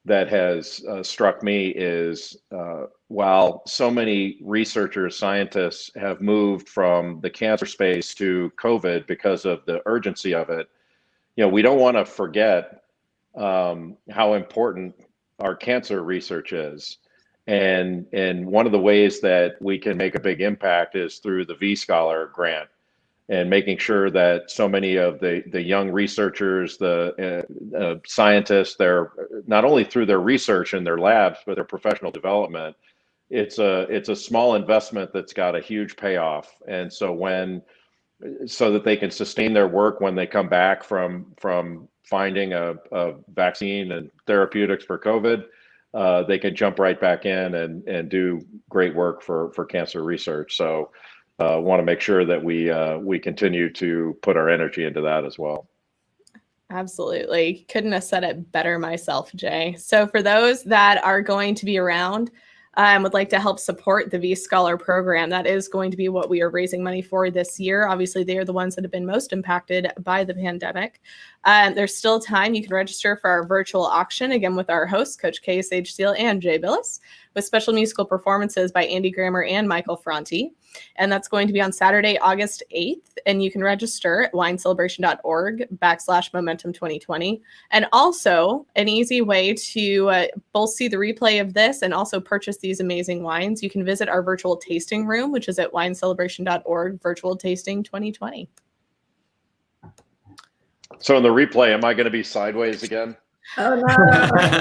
has struck me is while so many researchers, scientists have moved from the cancer space to COVID because of the urgency of it, we don't want to forget how important our cancer research is. And one of the ways that we can make a big impact is through the V-Scholar grant, and making sure that so many of the young researchers, the scientists, they're not only through their research in their labs, but their professional development. It's a small investment that's got a huge payoff. And so so that they can sustain their work when they come back from finding a vaccine and therapeutics for COVID, they can jump right back in and do great work for cancer research. So want to make sure that we continue to put our energy into that as well. Absolutely. Couldn't have said it better myself, Jay. So for those that are going to be around, would like to help support the V-Scholar program, that is going to be what we are raising money for this year. Obviously, they are the ones that have been most impacted by the pandemic. There's still time. You can register for our virtual auction, again, with our hosts, Coach K, Sage Steele, and Jay Bilas, with special musical performances by Andy Grammer and Michael Franti. And that's going to be on Saturday, August 8th. And you can register at winecelebration.org/momentum2020. And also an easy way to both see the replay of this and also purchase these amazing wines. You can visit our virtual tasting room, which is at winecelebration.org, virtual tasting 2020. So in the replay, am I going to be sideways again? Oh no!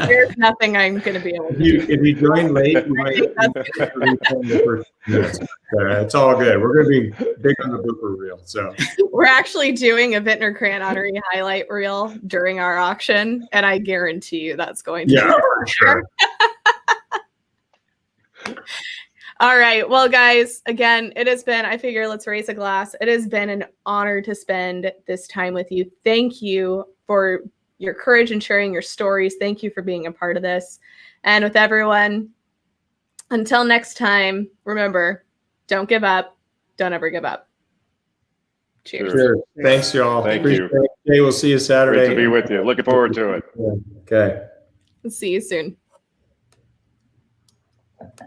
There's nothing I'm going to be able to do. If you join late, you might the first minutes. It's all good. We're going to be big on the blooper reel. So we're actually doing a Vintner Grant Honoree highlight reel during our auction, and I guarantee you that's going to be for sure. All right. Well, guys, again, it has been, I figure let's raise a glass. It has been an honor to spend this time with you. Thank you for your courage and sharing your stories. Thank you for being a part of this. And with everyone, until next time, remember, don't give up. Don't ever give up. Cheers. Sure. Thanks, y'all. Thank you. Okay, we'll see you Saturday. Great to be with you. Looking forward to it. Okay. See you soon.